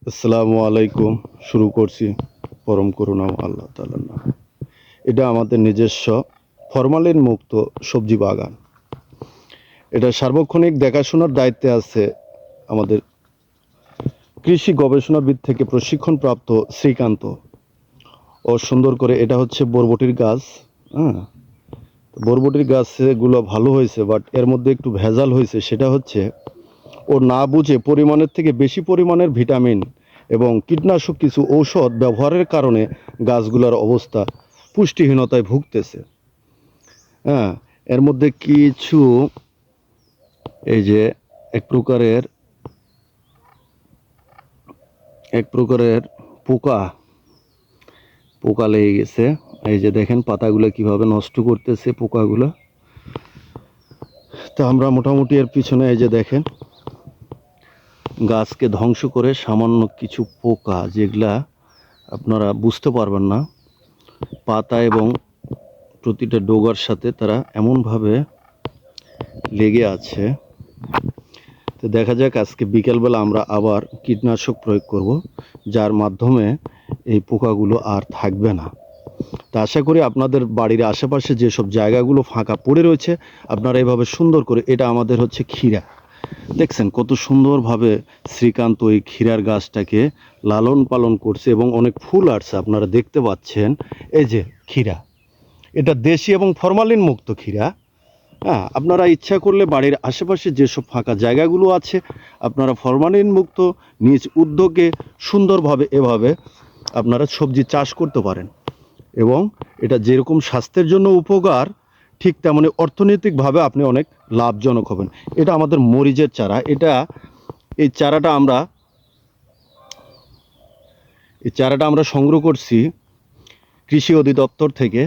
আসসালামু আলাইকুম। শুরু করছি পরম করুণা আল্লাহ তাআলার নামে। এটা আমাদের নিজস্ব ফরমালিন মুক্ত সবজি বাগান। এটা সার্বক্ষণিক দেখাশোনার দায়িত্বে আছে আমাদের কৃষি গবেষণাবিদ থেকে প্রশিক্ষণপ্রাপ্ত শ্রীকান্ত। ও সুন্দর করে এটা হচ্ছে বরবটির গাছ। হ্যাঁ, বরবটির গাছগুলো ভালো হয়েছে, বাট এর মধ্যে একটু ভেজাল হয়েছে। সেটা হচ্ছে ও না বুঝে পরিমাণের থেকে বেশি পরিমাণের ভিটামিন এবং কীটনাশক কিছু ঔষধ ব্যবহারের কারণে গাছগুলোর অবস্থা পুষ্টিহীনতায় ভুগতেছে। হ্যাঁ, এর মধ্যে কিছু এই যে এক প্রকারের এক প্রকারের পোকা পোকা লেগে গেছে। এই যে দেখেন পাতাগুলো কিভাবে নষ্ট করতেছে পোকাগুলো। তো আমরা মোটামুটি এর পিছনে এই যে দেখেন গাছকে ধ্বংস করে সামান্য কিছু পোকা, যেগুলা আপনারা বুঝতে পারবেন না, পাতা এবং প্রতিটা ডোগার সাথে তারা এমনভাবে লেগে আছে। তো দেখা যাক আজকে বিকেলবেলা আমরা আবার কীটনাশক প্রয়োগ করব, যার মাধ্যমে এই পোকাগুলো আর থাকবে না। তা আশা করি আপনাদের বাড়ির আশেপাশে যেসব জায়গাগুলো ফাঁকা পড়ে রয়েছে আপনারা এভাবে সুন্দর করে, এটা আমাদের হচ্ছে ক্ষীরা, দেখছেন কত সুন্দরভাবে শ্রীকান্ত এই ক্ষীরার গাছটাকে লালন পালন করছে এবং অনেক ফুল আসছে আপনারা দেখতে পাচ্ছেন। এই যে ক্ষীরা, এটা দেশি এবং ফরমালিন মুক্ত ক্ষীরা। হ্যাঁ, আপনারা ইচ্ছা করলে বাড়ির আশেপাশে যেসব ফাঁকা জায়গাগুলো আছে আপনারা ফরমালিন মুক্ত নিজ উদ্যোগে সুন্দরভাবে এভাবে আপনারা সবজি চাষ করতে পারেন এবং এটা যেরকম স্বাস্থ্যের জন্য উপকার, ঠিক তেমনি অর্থনৈতিকভাবে আপনি অনেক লাভজনক হবেন। এটা আমাদের মরিচের চারা। এই চারাটা আমরা সংগ্রহ করছি কৃষি অধিদপ্তর থেকে।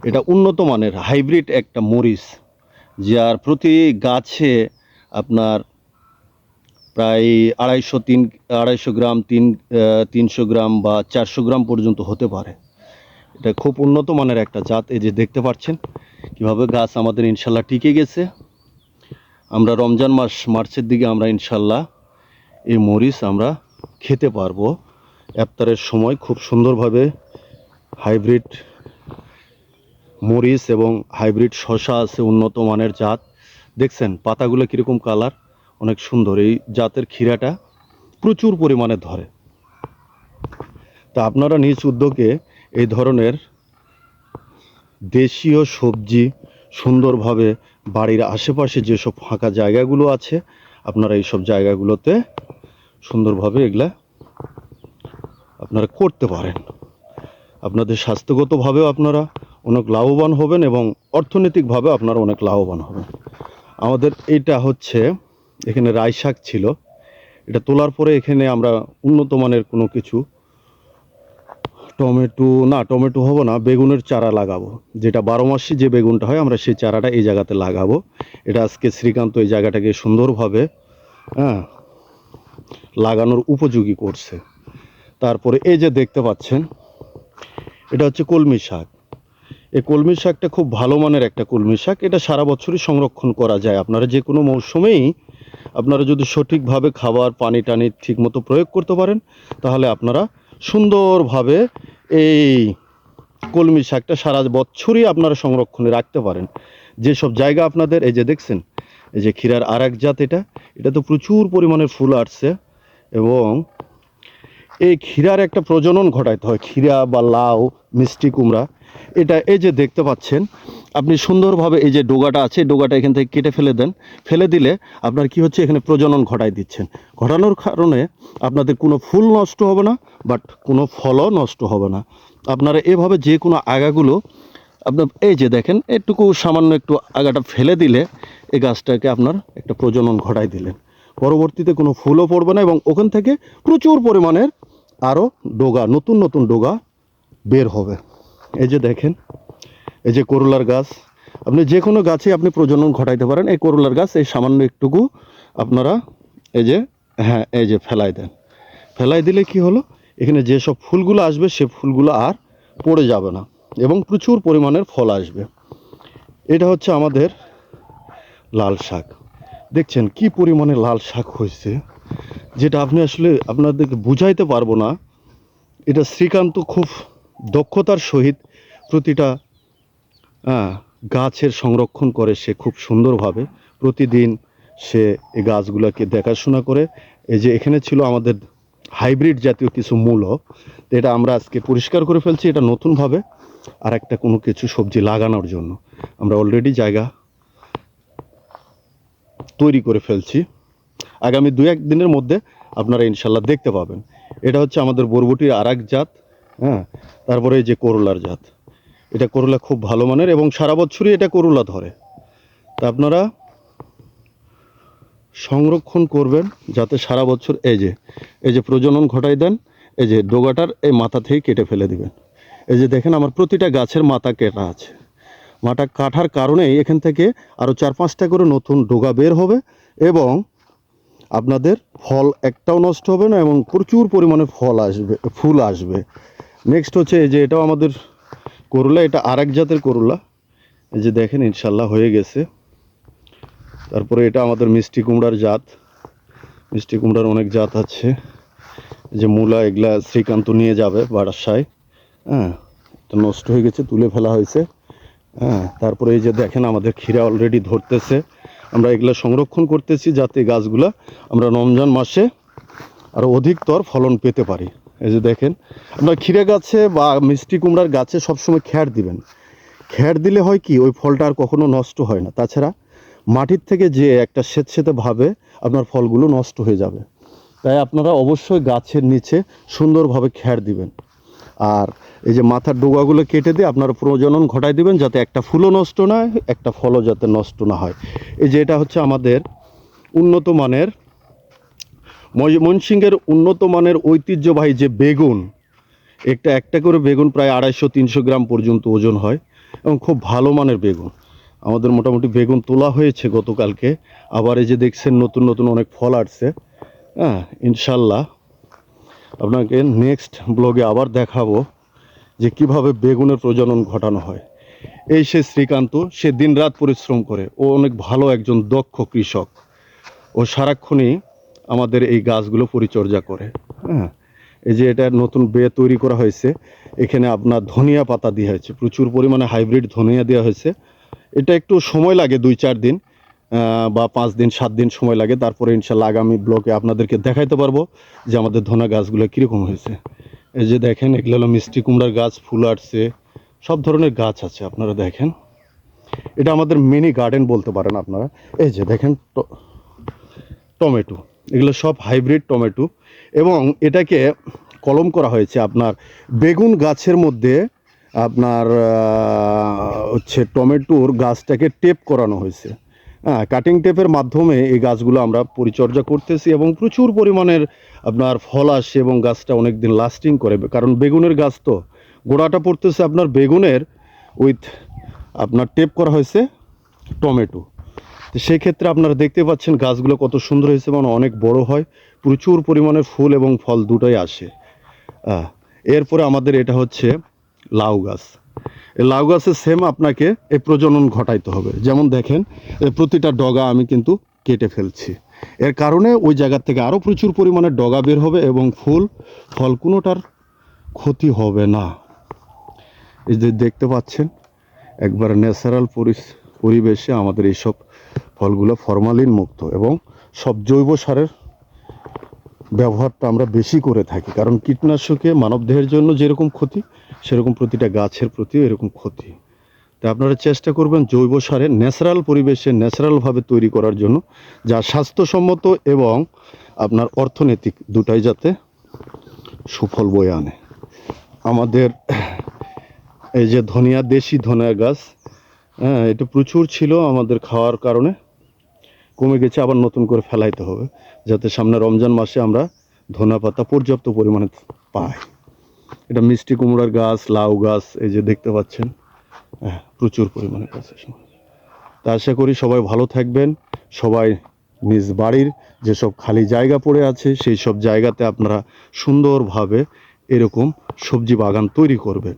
এটা উন্নত মানের হাইব্রিড একটা মরিচ, যার প্রতি গাছে আপনার প্রায় 250 গ্রাম 300 গ্রাম বা 400 গ্রাম পর্যন্ত হতে পারে। এটা খুব উন্নত মানের একটা জাত। এই যে দেখতে পাচ্ছেন কীভাবে গাছ আমাদের ইনশাল্লাহ টিকে গেছে। আমরা রমজান মার্চের দিকে আমরা ইনশাল্লাহ এই মরিচ আমরা খেতে পারবো ইফতারের সময়। খুব সুন্দরভাবে হাইব্রিড মরিচ এবং হাইব্রিড শসা আছে, উন্নত মানের জাত। দেখছেন পাতাগুলো কীরকম কালার, অনেক সুন্দর। এই জাতের ক্ষীরাটা প্রচুর পরিমাণে ধরে। তা আপনারা নিজ উদ্যোগে এই ধরনের দেশীয় সবজি সুন্দরভাবে বাড়ির আশেপাশে যেসব ফাঁকা জায়গাগুলো আছে আপনারা এইসব জায়গাগুলোতে সুন্দরভাবে এগুলা আপনারা করতে পারেন। আপনাদের স্বাস্থ্যগতভাবেও আপনারা অনেক লাভবান হবেন এবং অর্থনৈতিকভাবে আপনারা অনেক লাভবান হবেন। আমাদের এইটা হচ্ছে, এখানে রাই শাক ছিল, এটা তোলার পরে এখানে আমরা উন্নত মানের কোনো কিছু টমেটো হবে না, বেগুনের চারা লাগাবো। যেটা 12 মাসি যে বেগুনটা হয় আমরা সেই চারাটা এই জায়গাতে লাগাবো। এটা আজকে শ্রীকান্ত এই জায়গাটাকে সুন্দরভাবে লাগানোর উপযোগী করছে। তারপরে এই যে দেখতে পাচ্ছেন এটা হচ্ছে কলমি শাক। এই কলমি শাকটা খুব ভালো মানের একটা কলমি শাক। এটা সারা বছরই সংরক্ষণ করা যায়। আপনারা যে কোনো মৌসুমেই আপনারা যদি সঠিকভাবে খাবার পানি টানি ঠিকমতো প্রয়োগ করতে পারেন তাহলে আপনারা সুন্দরভাবে এই কলমি শাকটা সারা বছরই আপনারা সংরক্ষণে রাখতে পারেন। যেসব জায়গা আপনাদের, এই যে দেখছেন এই যে ক্ষীরার আর এক জাত, এটা তো প্রচুর পরিমাণে ফুল আসছে এবং এই ক্ষীরার একটা প্রজনন ঘটাইতে হয়। ক্ষীরা বা লাউ, মিষ্টি কুমড়া, এটা এই যে দেখতে পাচ্ছেন আপনি সুন্দরভাবে এই যে ডোগাটা আছে, ডোগাটা এখান থেকে কেটে ফেলে দেন। ফেলে দিলে আপনার কি হচ্ছে, এখানে প্রজনন ঘটাই দিচ্ছেন। ঘটানোর কারণে আপনাদের কোনো ফুল নষ্ট হবে না, বাট কোনো ফলও নষ্ট হবে না। আপনারা এভাবে যে কোনো আগাগুলো আপনার এই যে দেখেন একটুকু সামান্য একটু আগাটা ফেলে দিলে এই গাছটাকে আপনার একটা প্রজনন ঘটাই দিলেন। পরবর্তীতে কোনো ফুলও পড়বে না এবং ওখান থেকে প্রচুর পরিমাণের আরও ডোগা, নতুন নতুন ডোগা বের হবে। এই যে দেখেন এই যে করলার গাছ, আপনি যে কোনো গাছে আপনি প্রজনন ঘটাইতে পারেন। এই করলার গাছ এই সামান্য একটুকু আপনারা এই যে এই যে ফেলাই দেন। ফেলাই দিলে কি হলো, এখানে যেসব ফুলগুলো আসবে সে ফুলগুলো আর পড়ে যাবে না এবং প্রচুর পরিমাণের ফল আসবে। এটা হচ্ছে আমাদের লাল শাক। দেখছেন কি পরিমাণে লাল শাক হয়েছে। যেটা আপনি আসলে আপনাদেরকে বুঝাইতে পারবো না। এটা শ্রীকান্ত খুব দক্ষতার সহিত প্রতিটা হ্যাঁ, গাছের সংরক্ষণ করে সে খুব সুন্দরভাবে। প্রতিদিন সে এই গাছগুলোকে দেখাশোনা করে। এই যে এখানে ছিল আমাদের হাইব্রিড জাতীয় কিছু মূলো, তো এটা আমরা আজকে পরিষ্কার করে ফেলছি। এটা নতুনভাবে আর একটা কোনো কিছু সবজি লাগানোর জন্য আমরা অলরেডি জায়গা তৈরি করে ফেলছি। আগামী 2-1 দিনের মধ্যে আপনারা ইনশাল্লাহ দেখতে পাবেন। এটা হচ্ছে আমাদের বরবটির আর এক জাত। হ্যাঁ, তারপরে এই যে করলার জাত, এটা করলা খুব ভালো মানের এবং সারা বছরই এটা করলা ধরে। তা আপনারা সংরক্ষণ করবেন যাতে সারা বছর এই যে প্রজনন ঘটাই দেন। এই যে ডোগাটার এই মাথা থেকে কেটে ফেলে দিবেন। এই যে দেখেন আমার প্রতিটা গাছের মাথা কেটা আছে। মাথা কাটার কারণে এখান থেকে আরও 4-5টা করে নতুন ডোগা বের হবে এবং আপনাদের ফল একটাও নষ্ট হবে না এবং প্রচুর পরিমাণে ফুল আসবে। নেক্সট হচ্ছে এই যে এটাও আমাদের করলা, এটা আরেক জাতের করলা। এই যে দেখেন ইনশাল্লাহ হয়ে গেছে। তারপরে এটা আমাদের মিষ্টি কুমড়ার জাত। মিষ্টি কুমড়ার অনেক জাত আছে। যে মূলা এগুলা শ্রীকান্ত নিয়ে যাবে বারাসায়। হ্যাঁ, এটা নষ্ট হয়ে গেছে, তুলে ফেলা হয়েছে। হ্যাঁ, তারপরে এই যে দেখেন আমাদের ক্ষীরা অলরেডি ধরতেছে। আমরা এগুলা সংরক্ষণ করতেছি যাতে গাছগুলা আমরা রমজান মাসে আরও অধিকতর ফলন পেতে পারি। এই যে দেখেন আপনার ক্ষীরা গাছে বা মিষ্টি কুমড়ার গাছে সবসময় খ্যার দিবেন। খ্যার দিলে হয় কি, ওই ফলটা আর কখনো নষ্ট হয় না। তাছাড়া মাটির থেকে যে একটা স্যাঁতস্যাঁতে ভাবে আপনার ফলগুলো নষ্ট হয়ে যাবে। তাই আপনারা অবশ্যই গাছের নিচে সুন্দরভাবে খ্যার দিবেন। আর এই যে মাথার ডোগাগুলো কেটে দিয়ে আপনারা প্রজনন ঘটায় দিবেন যাতে একটা ফুলও নষ্ট না হয়, একটা ফলও যাতে নষ্ট না হয়। এই যে এটা হচ্ছে আমাদের উন্নত মানের ময়মনসিংহের উন্নত মানের ঐতিহ্যবাহী যে বেগুন। একটা করে বেগুন প্রায় 250-300 গ্রাম পর্যন্ত ওজন হয় এবং খুব ভালো মানের বেগুন। আমাদের মোটামুটি বেগুন তোলা হয়েছে গতকালকে। আবার এই যে দেখছেন নতুন নতুন অনেক ফল আসছে। হ্যাঁ, ইনশাল্লাহ আপনাকে নেক্সট ব্লগে আবার দেখাবো যে কিভাবে বেগুনের প্রজনন ঘটানো হয়। এই সে শ্রীকান্ত, সে দিনরাত পরিশ্রম করে। ও অনেক ভালো একজন দক্ষ কৃষক। ও সারাক্ষণই আমাদের এই গাছগুলো পরিচর্যা করে। হ্যাঁ, এই যে এটা নতুন বে তৈরি করা হয়েছে। এখানে আপনার ধনিয়া পাতা দেওয়া হয়েছে, প্রচুর পরিমাণে হাইব্রিড ধনিয়া দেওয়া হয়েছে। এটা একটু সময় লাগে, 2-4 দিন বা 5 দিন 7 দিন সময় লাগে। তারপরে ইনশাল্লাহ আগামী ব্লকে আপনাদেরকে দেখাইতে পারবো যে আমাদের ধনা গাছগুলো কীরকম হয়েছে। এই যে দেখেন এগুলো হলো মিষ্টি কুমড়ার গাছ, ফুল আসছে, সব ধরনের গাছ আছে। আপনারা দেখেন এটা আমাদের মিনি গার্ডেন বলতে পারেন আপনারা। এই যে দেখেন টমেটো, এগুলো সব হাইব্রিড টমেটো এবং এটাকে কলম করা হয়েছে আপনার বেগুন গাছের মধ্যে। আপনার হচ্ছে টমেটোর গাছটাকে টেপ করানো হয়েছে। হ্যাঁ, কাটিং টেপের মাধ্যমে এই গাছগুলো আমরা পরিচর্যা করতেছি এবং প্রচুর পরিমাণের আপনার ফল আসে এবং গাছটা অনেক দিন লাস্টিং করে। কারণ বেগুনের গাছ তো গোড়াটা পড়তেছে আপনার বেগুনের উইথ আপনার টেপ করা হয়েছে টমেটো। তো সেই ক্ষেত্রে আপনারা দেখতে পাচ্ছেন গাছগুলো কত সুন্দর হয়েছে, মানে অনেক বড় হয়, প্রচুর পরিমাণের ফুল এবং ফল দুটোই আসে। এরপরে আমাদের এটা হচ্ছে লাউ গাছ। এই লাউ গাছের সেম আপনাকে এই প্রজনন ঘটাইতে হবে। যেমন দেখেন প্রতিটা ডগা আমি কিন্তু কেটে ফেলছি। এর কারণে ওই জায়গার থেকে আরও প্রচুর পরিমাণে ডগা বের হবে এবং ফল কোনোটার ক্ষতি হবে না। এই যে দেখতে পাচ্ছেন একবার ন্যাচারাল পরিবেশে আমাদের এইসব ফলগুলো ফরমালিন মুক্ত এবং সব জৈব সারের ব্যবহারটা আমরা বেশি করে থাকি। কারণ কীটনাশকে মানবদেহের জন্য যেরকম ক্ষতি, সেরকম প্রতিটা গাছের প্রতিও এরকম ক্ষতি। তাই আপনারা চেষ্টা করবেন জৈব সারে ন্যাচারাল পরিবেশে ন্যাচারালভাবে তৈরি করার জন্য, যা স্বাস্থ্যসম্মত এবং আপনার অর্থনৈতিক দুটাই যাতে সুফল বয়ে আনে। আমাদের এই যে ধনিয়া, দেশি ধনিয়া গাছ, হ্যাঁ, এটা প্রচুর ছিল, আমাদের খাওয়ার কারণে কমে গেছে। আবার নতুন করে ফেলাইতে হবে যাতে সামনে রমজান মাসে আমরা ধনিয়া পাতা পর্যাপ্ত পরিমাণে পাই। এটা মিষ্টি কুমড়ার গাছ, লাউ গাছ, এই যে দেখতে পাচ্ছেন। হ্যাঁ, প্রচুর পরিমাণে গাছ। তা আশা করি সবাই ভালো থাকবেন। সবাই নিজ বাড়ির যেসব খালি জায়গা পড়ে আছে সেই সব জায়গাতে আপনারা সুন্দরভাবে এরকম সবজি বাগান তৈরি করবেন।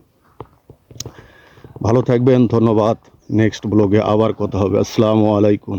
ভালো থাকবেন, ধন্যবাদ। নেক্সট ব্লগে আবার কথা হবে। আসসালামু আলাইকুম।